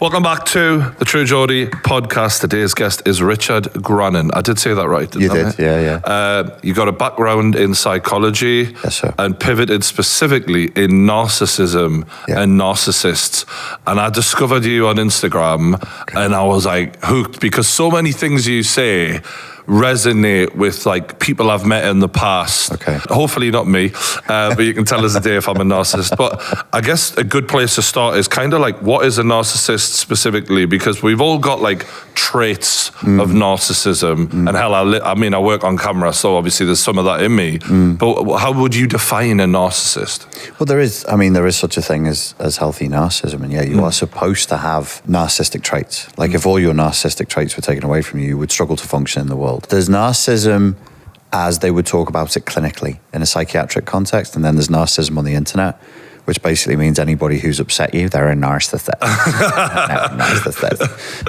Welcome back to the True Geordie podcast. Today's guest is Richard.grannon. I did say that right, didn't I? You did, yeah. You got a background in psychology. Yes, sir. And pivoted specifically in narcissism and narcissists. And I discovered you on Instagram and I was like hooked because so many things you say resonate with like people I've met in the past. Okay. Hopefully not me, but you can tell us a day if I'm a narcissist. But I guess a good place to start is kind of like, what is a narcissist specifically? Because we've all got like traits of narcissism. And hell, I work on camera, so obviously there's some of that in me. But how would you define a narcissist? Well, there is such a thing as healthy narcissism. And yeah, you are supposed to have narcissistic traits. Like if all your narcissistic traits were taken away from you, you would struggle to function in the world. There's narcissism as they would talk about it clinically in a psychiatric context, and then there's narcissism on the internet, which basically means anybody who's upset you, they're a narcissist.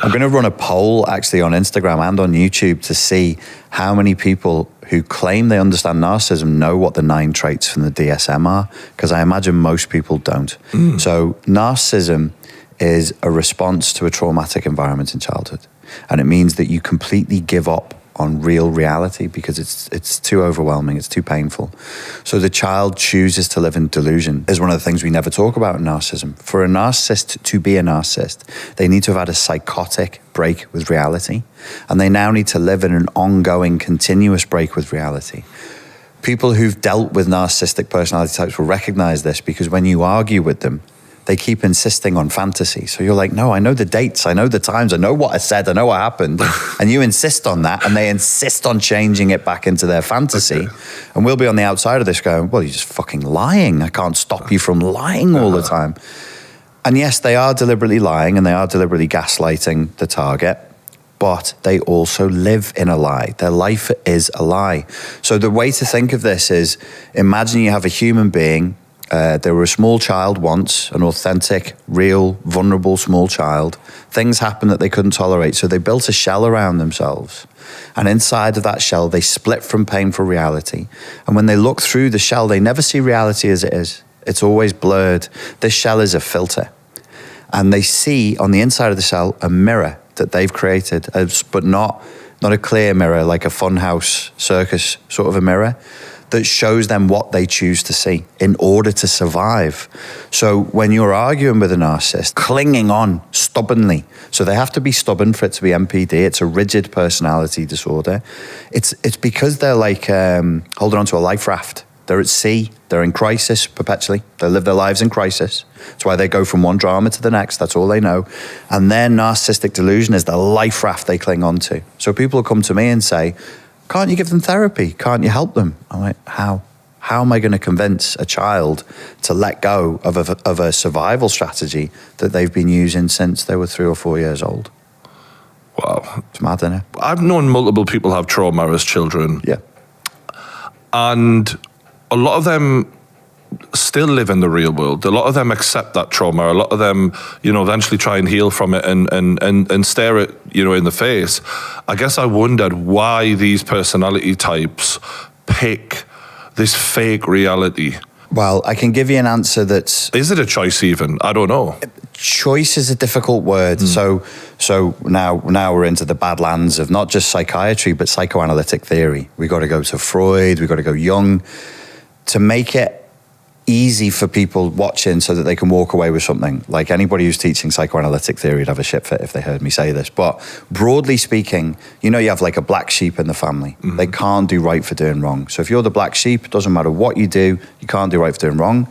I'm going to run a poll actually on Instagram and on YouTube to see how many people who claim they understand narcissism know what the 9 traits from the DSM are, because I imagine most people don't. So narcissism is a response to a traumatic environment in childhood, and it means that you completely give up on real reality because it's too overwhelming, it's too painful. So the child chooses to live in delusion. Is one of the things we never talk about in narcissism. For a narcissist to be a narcissist, they need to have had a psychotic break with reality, and they now need to live in an ongoing, continuous break with reality. People who've dealt with narcissistic personality types will recognize this, because when you argue with them, they keep insisting on fantasy. So you're like, no, I know the dates, I know the times, I know what I said, I know what happened. And you insist on that, and they insist on changing it back into their fantasy. And we'll be on the outside of this going, well, you're just fucking lying. I can't stop you from lying all the time. And yes, they are deliberately lying and they are deliberately gaslighting the target, but they also live in a lie. Their life is a lie. So the way to think of this is, imagine you have a human being. They were a small child once, an authentic, real, vulnerable small child. Things happened that they couldn't tolerate, so they built a shell around themselves. And inside of that shell, they split from painful reality. And when they look through the shell, they never see reality as it is. It's always blurred. This shell is a filter. And they see on the inside of the shell a mirror that they've created, but not a clear mirror, like a funhouse circus sort of a mirror, that shows them what they choose to see in order to survive. So when you're arguing with a narcissist, clinging on stubbornly, so they have to be stubborn for it to be MPD, it's a rigid personality disorder. It's because they're like holding on to a life raft. They're at sea, they're in crisis perpetually. They live their lives in crisis. That's why they go from one drama to the next, that's all they know. And their narcissistic delusion is the life raft they cling on to. So people will come to me and say, can't you give them therapy? Can't you help them? I'm like, how? How am I going to convince a child to let go of a survival strategy that they've been using since they were 3 or 4 years old? Wow. It's mad, isn't it? I've known multiple people have trauma as children. Yeah. And a lot of them still live in the real world. A lot of them accept that trauma. A lot of them, eventually try and heal from it and stare it, in the face. I guess I wondered why these personality types pick this fake reality. Well, I can give you an answer that's... Is it a choice even? I don't know. Choice is a difficult word. So now we're into the badlands of not just psychiatry, but psychoanalytic theory. We got to go to Freud, we got to go Jung, to make it easy for people watching so that they can walk away with something. Like anybody who's teaching psychoanalytic theory would have a shit fit if they heard me say this. But broadly speaking, you have like a black sheep in the family. They can't do right for doing wrong. So if you're the black sheep, it doesn't matter what you do, you can't do right for doing wrong.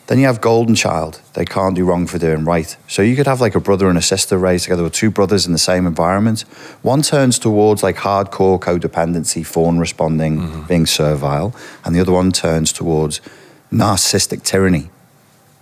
Then you have golden child. They can't do wrong for doing right. So you could have like a brother and a sister raised together, or 2 brothers in the same environment. One turns towards like hardcore codependency, fawn responding, being servile, and the other one turns towards narcissistic tyranny.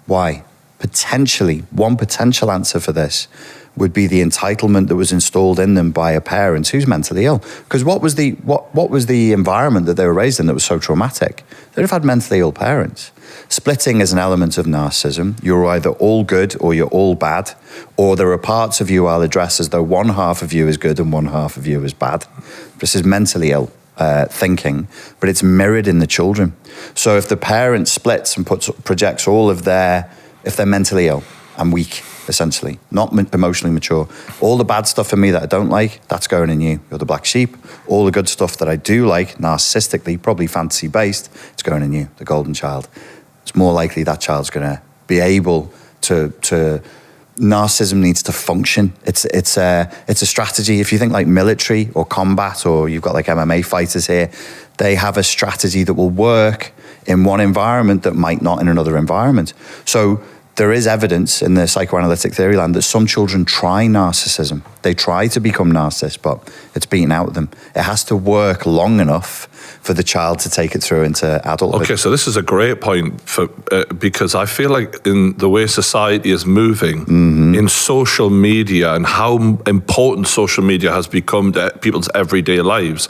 Why? Potentially, one potential answer for this would be the entitlement that was installed in them by a parent who's mentally ill. Because what was the environment that they were raised in that was so traumatic? They'd have had mentally ill parents. Splitting is an element of narcissism. You're either all good or you're all bad, or there are parts of you I'll address as though one half of you is good and one half of you is bad. This is mentally ill thinking, but it's mirrored in the children. So if the parent splits and projects all of if they're mentally ill and weak, essentially, not emotionally mature. All the bad stuff in me that I don't like, that's going in you. You're the black sheep. All the good stuff that I do like, narcissistically, probably fantasy-based, it's going in you, the golden child. It's more likely that child's going to be able to narcissism needs to function. It's a strategy. If you think like military or combat, or you've got like MMA fighters here, they have a strategy that will work in one environment that might not in another environment. So there is evidence in the psychoanalytic theory land that some children try narcissism. They try to become narcissists, but it's beaten out of them. It has to work long enough for the child to take it through into adulthood. Okay, so this is a great point for because I feel like in the way society is moving, in social media and how important social media has become to people's everyday lives,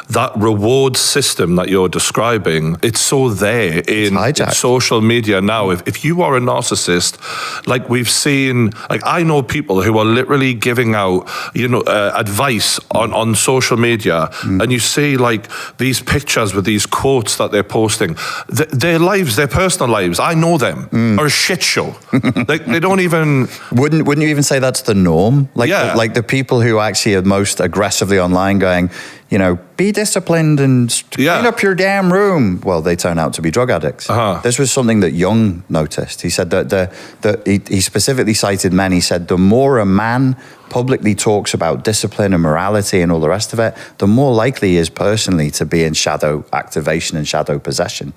that reward system that you're describing, it's so there in social media now. If you are a narcissist, like we've seen, like I know people who are literally giving out, advice on social media, and you see like these pictures with these quotes that they're posting. Their lives, their personal lives, I know them, are a shit show. Like they don't even. Wouldn't you even say that's the norm? Like the people who actually are most aggressively online going, be disciplined and clean up your damn room. Well, they turn out to be drug addicts. This was something that Jung noticed. He said that he specifically cited men. He said the more a man publicly talks about discipline and morality and all the rest of it, the more likely he is personally to be in shadow activation and shadow possession.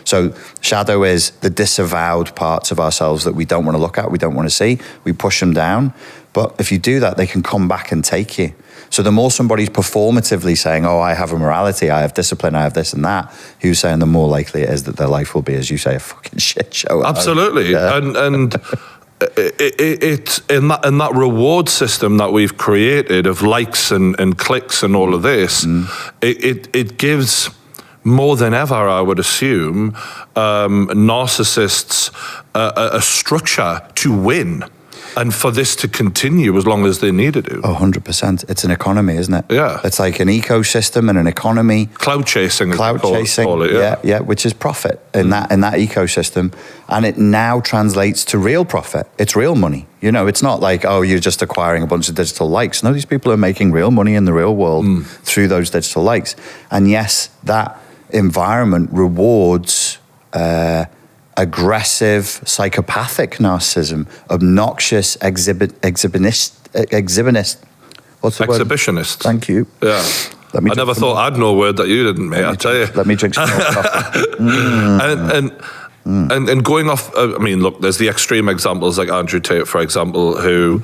So shadow is the disavowed parts of ourselves that we don't want to look at, we don't want to see. We push them down. But if you do that, they can come back and take you. So the more somebody's performatively saying, I have a morality, I have discipline, I have this and that, who's saying the more likely it is that their life will be, as you say, a fucking shit show. Absolutely. And it's in that reward system that we've created of likes and clicks and all of this, it gives more than ever, I would assume, narcissists a structure to win. And for this to continue as long as they need it to. 100%. It's an economy, isn't it? Yeah. It's like an ecosystem and an economy. Cloud chasing. Call it, which is profit in that ecosystem. And it now translates to real profit. It's real money. It's not like, you're just acquiring a bunch of digital likes. No, these people are making real money in the real world through those digital likes. And yes, that environment rewards aggressive, psychopathic narcissism, obnoxious, exhibitionist. What's the word? Exhibitionist. Thank you. Yeah. I never thought I'd know a word that you didn't, mate. I tell you. Let me drink some more coffee. And going off, look, there's the extreme examples like Andrew Tate, for example, who,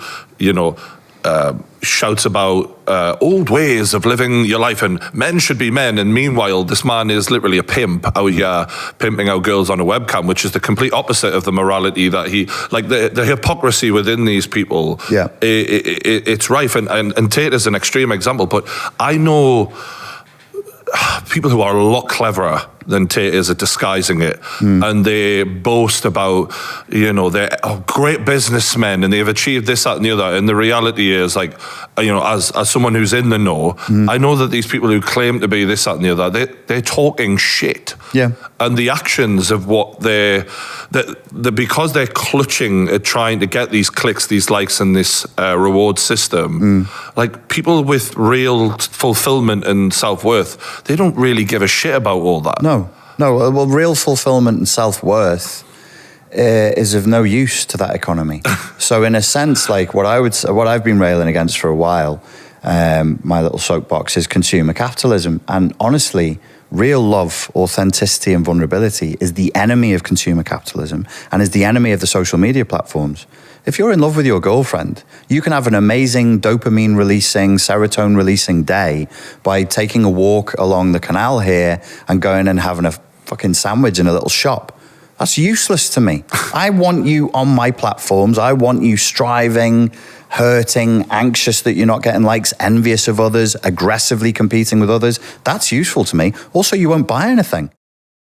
shouts about old ways of living your life and men should be men, and meanwhile this man is literally a pimp out here pimping out girls on a webcam, which is the complete opposite of the morality that he, like the hypocrisy within these people, it's rife, and Tate is an extreme example, but I know people who are a lot cleverer than Tate is at disguising it, and they boast about, they're great businessmen and they've achieved this, that, and the other. And the reality is, like, as someone who's in the know, I know that these people who claim to be this, that, and the other, they're talking shit. Yeah. And the actions of what because they're clutching at trying to get these clicks, these likes, and this reward system, like people with real fulfillment and self-worth, they don't really give a shit about all that. No. Well, real fulfillment and self-worth is of no use to that economy. So in a sense, like what I've been railing against for a while, my little soapbox, is consumer capitalism. And honestly, real love, authenticity, and vulnerability is the enemy of consumer capitalism and is the enemy of the social media platforms. If you're in love with your girlfriend, you can have an amazing dopamine-releasing, serotonin-releasing day by taking a walk along the canal here and going and having a fucking sandwich in a little shop. That's useless to me. I want you on my platforms. I want you striving, hurting, anxious that you're not getting likes, envious of others, aggressively competing with others. That's useful to me. Also, you won't buy anything.